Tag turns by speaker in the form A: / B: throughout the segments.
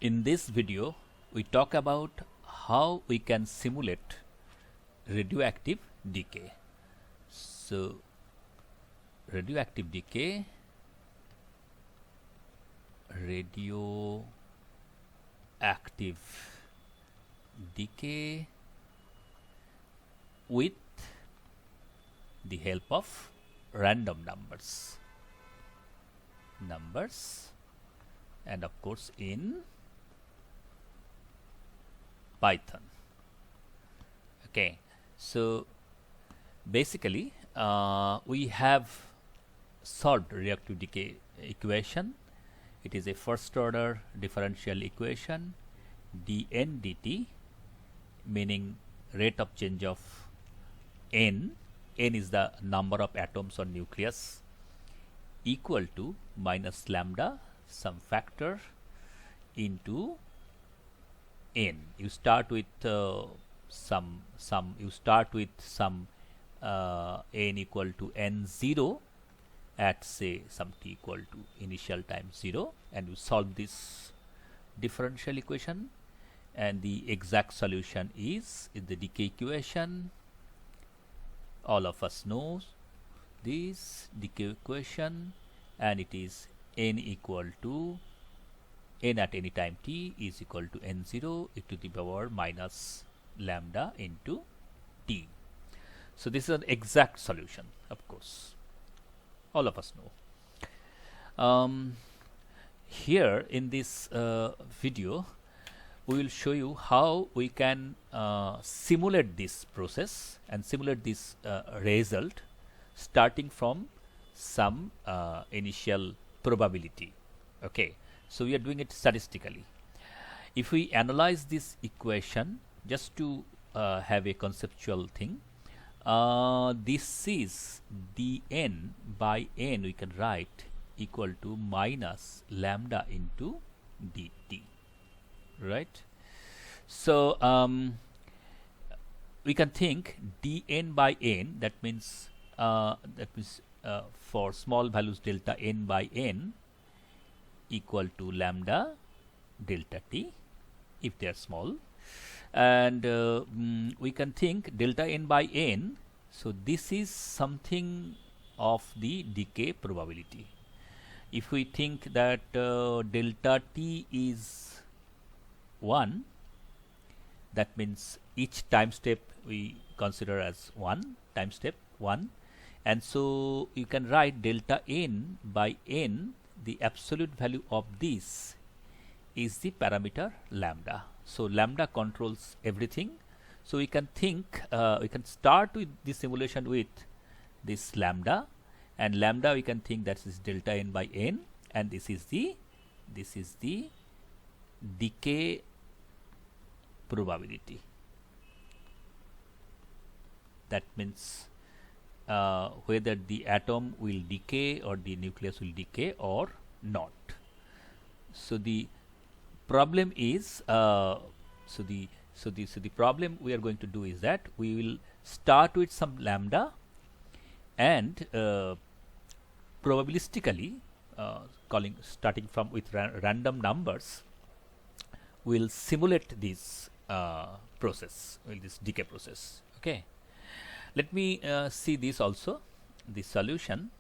A: In this video, we talk about how we can simulate radioactive decay. So, radioactive decay, with the help of random numbers and of course in Python. Okay, so basically we have solved reactive decay equation. It is a first order differential equation dn dt, meaning rate of change of n is the number of atoms on nucleus, equal to minus lambda some factor into n. You start with some n equal to n0 at say some t equal to initial time 0, and you solve this differential equation, and the exact solution is in the decay equation. All of us knows this decay equation, and it is n equal to n at any time t is equal to n0 e to the power minus lambda into t. So this is an exact solution, of course. All of us know. Here in this video, we will show you how we can simulate this process and simulate this result starting from some initial probability. Okay, so we are doing it statistically. If we analyze this equation just to have a conceptual thing, this is dn by n, we can write equal to minus lambda into dt, right? So we can think dn by n, that means for small values delta n by n equal to lambda delta t if they are small, and we can think delta n by n, so this is something of the decay probability. If we think that delta t is 1, that means each time step we consider as one time step 1, and so you can write delta n by n, the absolute value of this is the parameter lambda. So lambda controls everything. So we can think we can start with the simulation with this lambda, and lambda we can think that is delta n by n, and this is the decay probability. That means whether the atom will decay or the nucleus will decay or not. So the problem is the problem we are going to do is that we will start with some lambda, and probabilistically starting from with random numbers, we'll simulate this process, this decay process. Okay, let me see this also, the solution.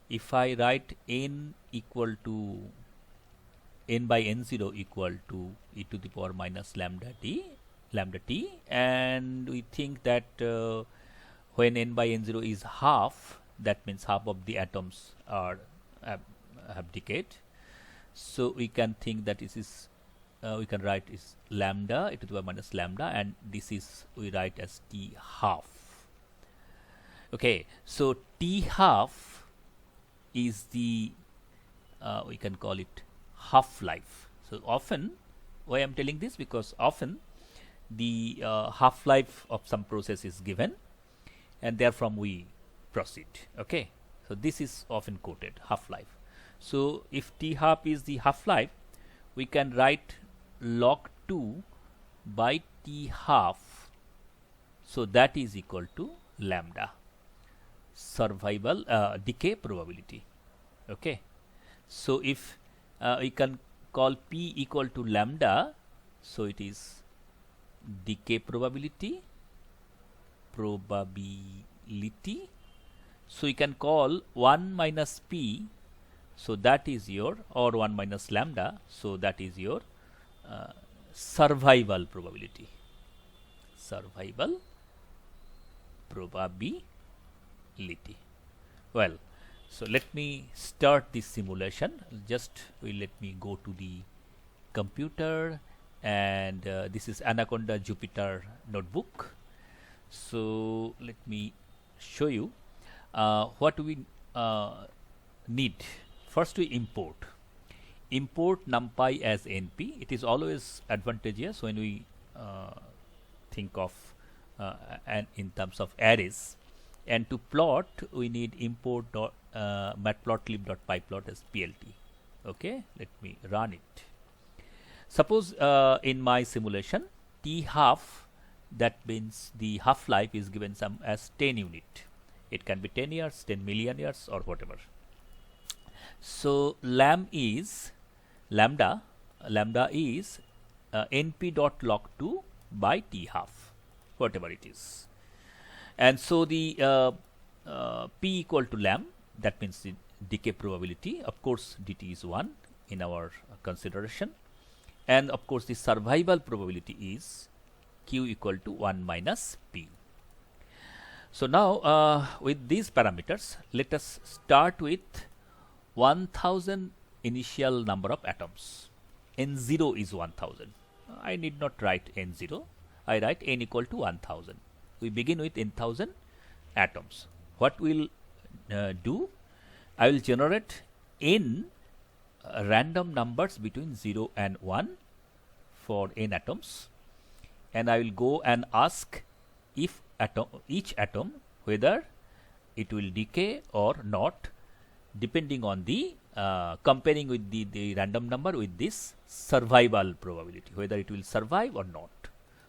A: If I write n equal to n by n0 equal to e to the power minus lambda t, and we think that when n by n0 is half, that means half of the atoms are have decayed. So we can think that this is we can write is lambda e to the power minus lambda, and this is we write as t half. Okay, so t half is the we can call it half-life. So often, why I'm telling this, because often the half-life of some process is given, and therefrom we proceed. Okay, so this is often quoted, half-life. So if t half is the half-life, we can write log 2 by t half, so that is equal to lambda, survival decay probability. Okay, so if we can call P equal to lambda, so it is decay probability. So you can call 1 minus P, so that is your, or 1 minus lambda, so that is your survival probability. Survival probability. Well, so let me start this simulation. Just let me go to the computer, and this is Anaconda Jupyter notebook. So let me show you what we need. First we import numpy as np. It is always advantageous when we think of and in terms of arrays, and to plot we need import matplotlib.pyplot as plt. Okay, let me run it. Suppose in my simulation t half, that means the half-life is given some as 10 unit. It can be 10 years, 10 million years, or whatever. So lambda is np.log2 by t half, whatever it is. And so the p equal to lam, that means the decay probability. Of course dt is 1 in our consideration, and of course the survival probability is q equal to 1 minus p. So now with these parameters, let us start with 1000 initial number of atoms. N0 is 1000. I need not write N0. I write n equal to 1000. We begin with n,000 atoms. What we'll do, I will generate n random numbers between 0 and 1 for n atoms, and I will go and ask if each atom whether it will decay or not, depending on the comparing with the random number with this survival probability, whether it will survive or not.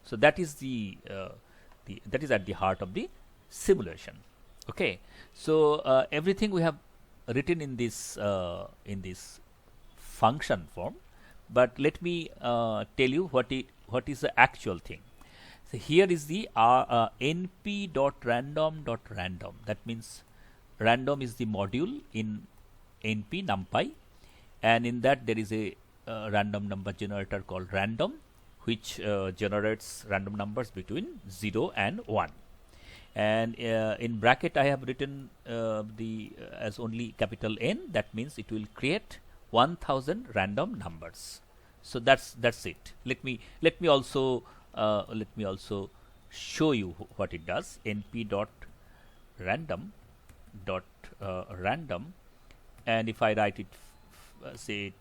A: So that is that is at the heart of the simulation. Okay, so everything we have written in this function form, but let me tell you what is the actual thing. So here is the np.random.random. That means random is the module in np numpy, and in that there is a random number generator called random, which generates random numbers between 0 and 1. And in bracket I have written as only capital N. That means it will create 1000 random numbers. So that's it. Let me also show you what it does. np.random random, and if I write it say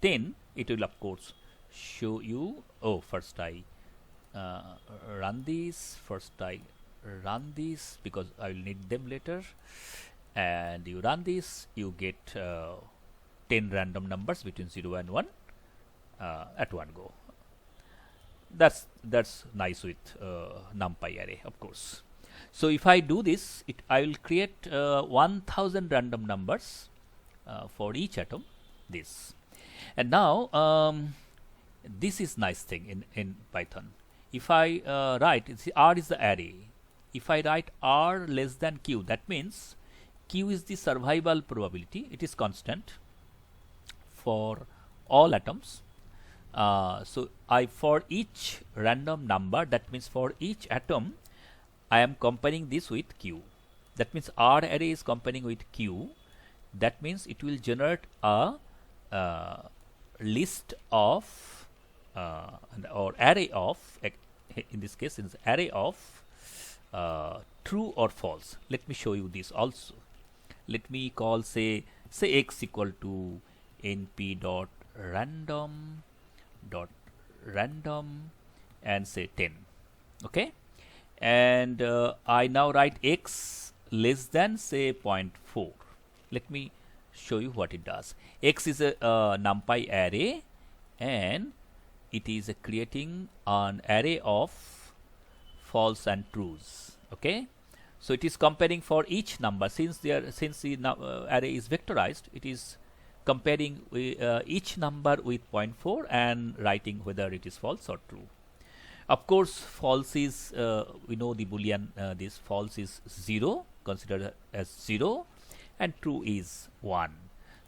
A: 10, it will of course show you. Oh, first I run this. Because I will need them later, and you run this, you get 10 random numbers between 0 and 1 at one go. That's nice with numpy array, of course. So if I do this, I will create 1000 random numbers for each atom. This, and now this is nice thing in Python. If I write, see, R is the array. If I write R less than Q, that means Q is the survival probability. It is constant for all atoms. So for each random number, that means for each atom, I am comparing this with Q. That means R array is comparing with Q. That means it will generate a list of or array of, in this case, it's array of true or false. Let me show you this also. Let me call say x equal to np.random and say 10. Okay, and I now write x less than say 0.4. Let me show you what it does. X is a numpy array, and it is creating an array of false and trues. Okay, so it is comparing for each number. Since the array is vectorized, it is comparing each number with 0.4 and writing whether it is false or true. Of course, false is we know the boolean, this false is 0, considered as 0, and true is 1.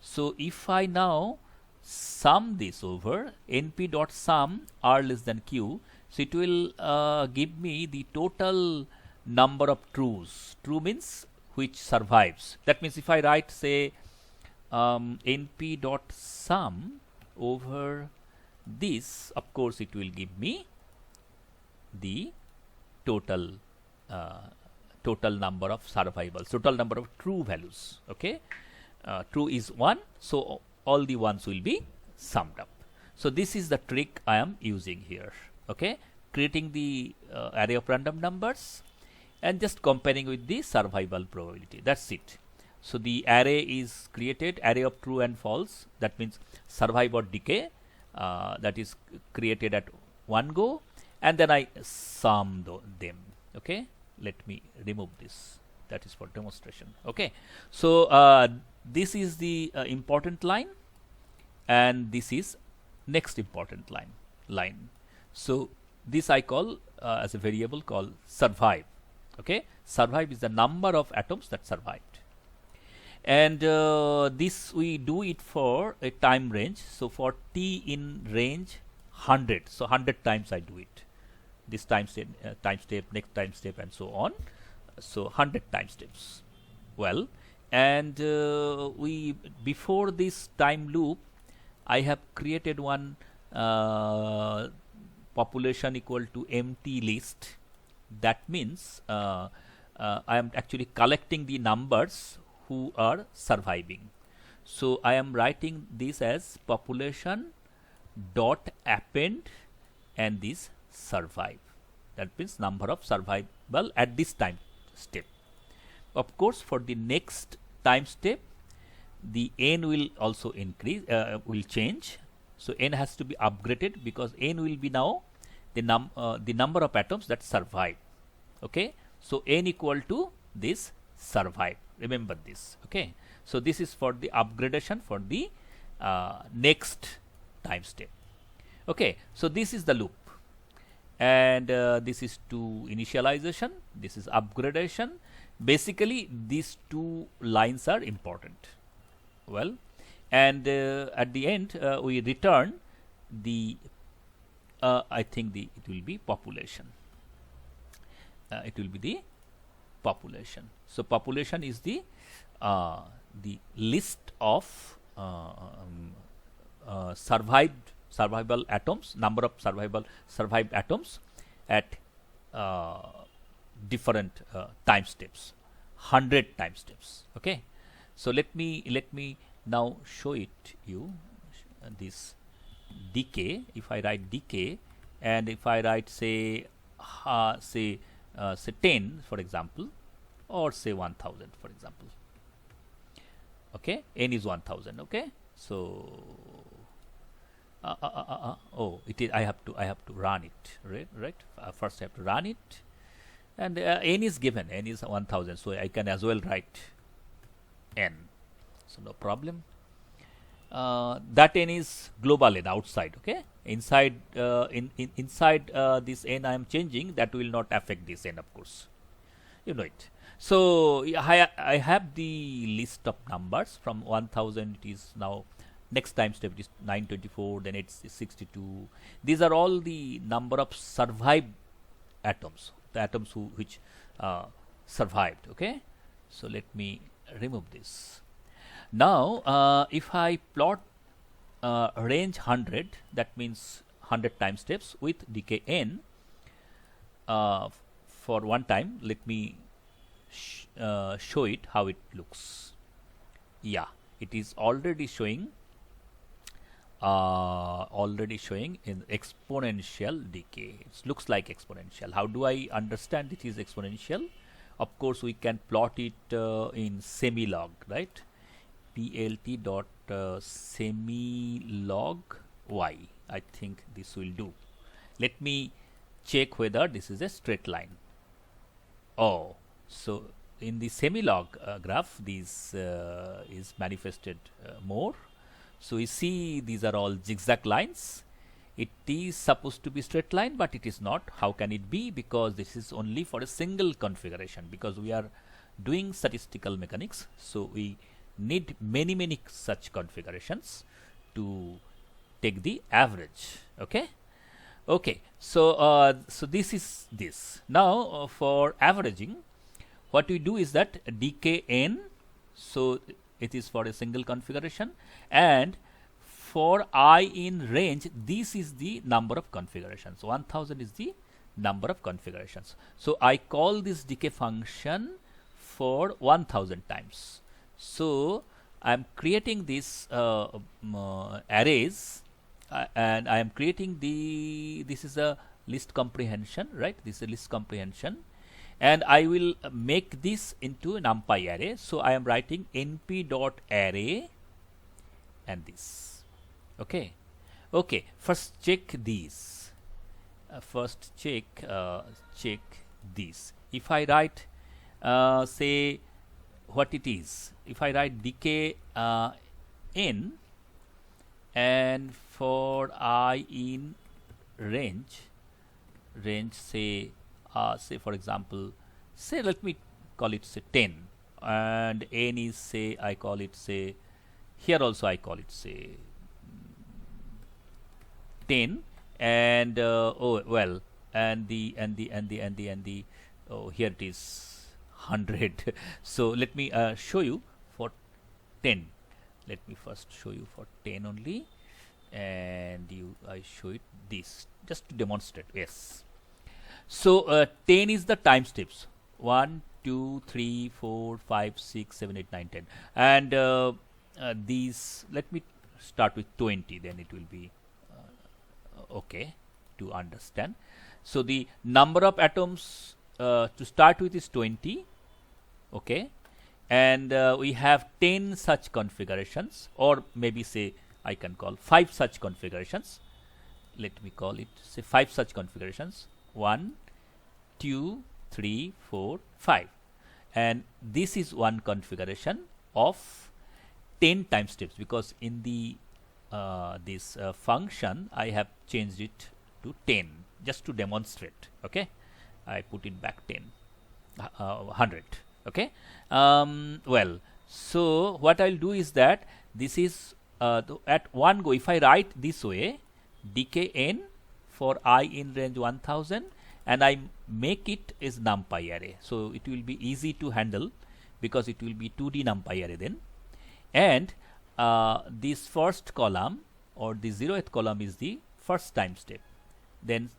A: So if I now sum this over np dot sum r less than q, so it will give me the total number of trues. True means which survives. That means if I write, say, np dot sum over this, of course it will give me the total total number of survivals, total number of true values. Okay, true is 1, so all the ones will be summed up. So this is the trick I am using here. Okay, creating the array of random numbers and just comparing with the survival probability. That's it. So the array is created, array of true and false, that means survive or decay, that is created at one go, and then I sum them. Okay, let me remove this, that is for demonstration. Okay, so this is the important line, and this is next important line. So this I call as a variable called survive. Okay, survive is the number of atoms that survived, and this we do it for a time range. So for t in range 100, so 100 times I do it, this time step, next time step, and so on. So 100 time steps. Well, and we, before this time loop, I have created one population equal to empty list. That means I am actually collecting the numbers who are surviving. So I am writing this as population dot append and this survive. That means number of survival at this time step. Of course, for the next time step, the n will also increase, will change. So n has to be upgraded because n will be now the number of atoms that survive. Okay, so n equal to this survive. Remember this. Okay, so this is for the upgradation for the next time step. Okay, so this is the loop, and this is to initialization, this is upgradation. Basically these two lines are important. Well, and at the end we return the I think it will be population. It will be the population. So population is the list of survivable atoms, number of survived atoms at different time steps, 100 time steps. Okay, so let me now show it you, this decay. If I write decay, and if I write say 10 for example, or say 1000 for example. Okay, n is 1000. Okay, so oh, it is, I have to run it, right? First I have to run it, and n is given, n is 1000, so I can as well write n, so no problem. That n is global n, outside. Okay, inside inside this n I am changing, that will not affect this n, of course, you know it. So I have the list of numbers from 1000. It is now next time step, it is 924, then it's 62. These are all the number of survived atoms, the atoms which survived. Okay, so let me remove this. Now if I plot range 100, that means 100 time steps with decay n for one time. Let me show it how it looks. Yeah, it is already showing in exponential decay. It looks like exponential. How do I understand it is exponential? Of course, we can plot it in semi-log, right? plt dot semi-log y. I think this will do. Let me check whether this is a straight line. Oh, so in the semi-log graph, this is manifested more. So you see these are all zigzag lines. It is supposed to be straight line, but it is not. How can it be? Because this is only for a single configuration, because we are doing statistical mechanics. So we need many such configurations to take the average. Okay, so so this is this. Now for averaging, what we do is that dkn, so it is for a single configuration, and for I in range, this is the number of configurations. 1000 is the number of configurations. So I call this decay function for 1000 times. So I am creating this arrays, and I am creating this is a list comprehension, right? This is a list comprehension, and I will make this into a numpy array. So I am writing np.array and this. Okay, first check these. First check these. If I write say what it is, if I write decay n, and for I in range say for example, say let me call it say 10, and n is say I call it say, here also I call it say 10, and oh well, and the oh, here it is 100. So let me show you for 10. Let me first show you for 10 only, and I show it this just to demonstrate. Yes, so 10 is the time steps, 1 2 3 4 5 6 7 8 9 10, and these, let me start with 20, then it will be okay to understand. So the number of atoms to start with is 20. Okay, and we have 10 such configurations, or maybe say I can call 5 such configurations. Let me call it say 5 such configurations, 1 2 3 4 5, and this is one configuration of 10 time steps, because in the this function I have changed it to 10 just to demonstrate. Okay, I put it back 10 100. Okay, well, so what I'll do is that this is at one go, if I write this way, dkn for I in range 1000, and I make it is numpy array, so it will be easy to handle because it will be 2D numpy array then, and this first column or the 0th column is the first time step, then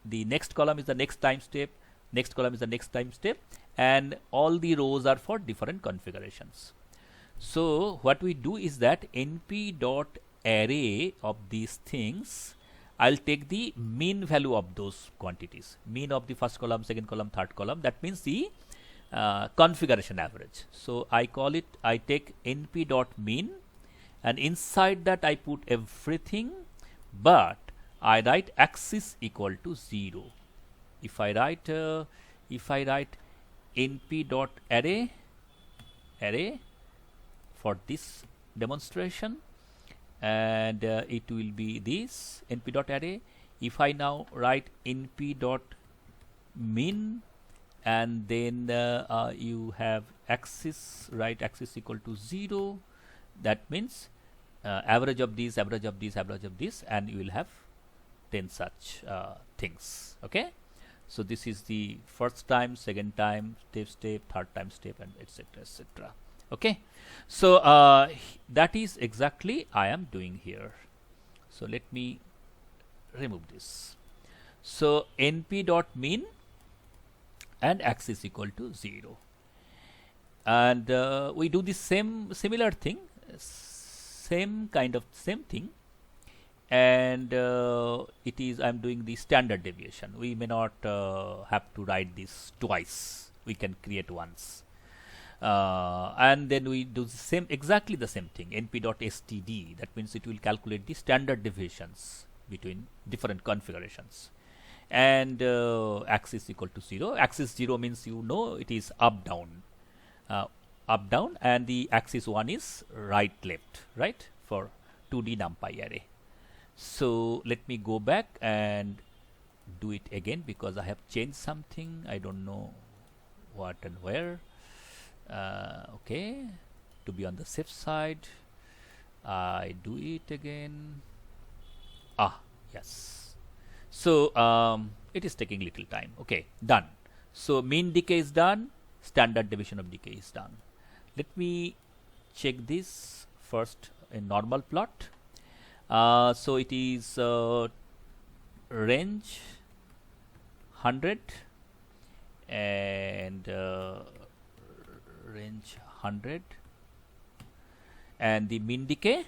A: the next column is the next time step, next column is the next time step, and all the rows are for different configurations. So what we do is that np.array of these things, I'll take the mean value of those quantities, mean of the first column, second column, third column, that means the configuration average. So I call it, I take np.mean, and inside that I put everything, but I write axis equal to 0. If I write np.array for this demonstration, and it will be this np.array. If I now write np.min, and then you have axis, right, axis equal to 0, that means average of these, average of these, average of this, and you will have 10 such things. Okay, so this is the first time, second time, step, third time step, and etc, etc. Okay, so that is exactly I am doing here. So let me remove this. So np.min and axis equal to 0, and we do the similar thing, same thing, and it is, I'm doing the standard deviation. We may not have to write this twice, we can create once, and then we do the same, exactly the same thing, np.std, that means it will calculate the standard deviations between different configurations, and axis equal to 0. Axis 0 means, you know, it is up down, and the axis 1 is right left, right, for 2D numpy array. So let me go back and do it again because I have changed something. I don't know what and where. Okay, to be on the safe side, I do it again. Yes. So it is taking little time. Okay, done. So mean decay is done, standard deviation of decay is done. Let me check this first in normal plot. So it is range 100 and range 100 and the mean decay,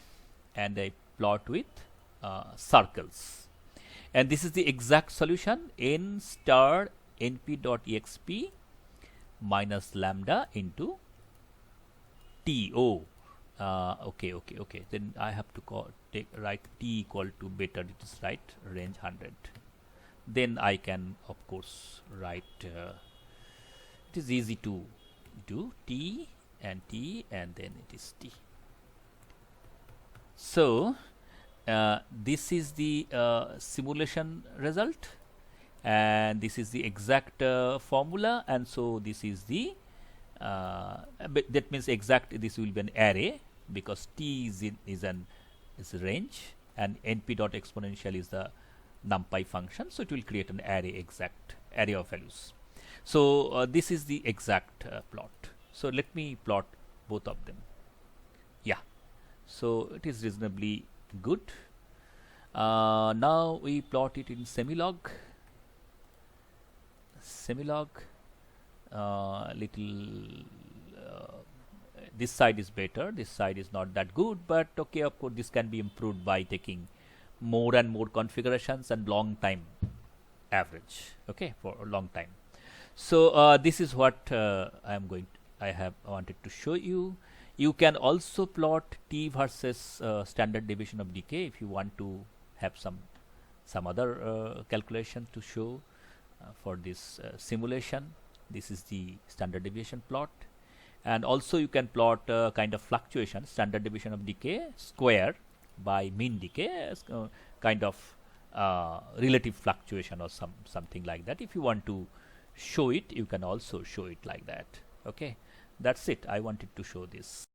A: and I plot with circles, and this is the exact solution: n star np.exp minus lambda into TO. Okay. Then I have to write t equal to beta. It is right, range 100. Then I can of course write. It is easy to do t and then it is t. So this is the simulation result, and this is the exact formula, and so this is the that means exact. This will be an array because t is a range, and np dot exponential is the numpy function, so it will create an exact array of values. So this is the exact plot. So let me plot both of them. Yeah, so it is reasonably good. Now we plot it in Semilog. This side is better, this side is not that good, but okay, of course this can be improved by taking more and more configurations and long time average, okay, for a long time. So this is what I have wanted to show you. You can also plot t versus standard deviation of decay if you want to have some other calculation to show for this simulation. This is the standard deviation plot, and also you can plot kind of fluctuation, standard deviation of decay square by mean decay as kind of relative fluctuation or something like that. If you want to show it, you can also show it like that. Okay, that's it. I wanted to show this.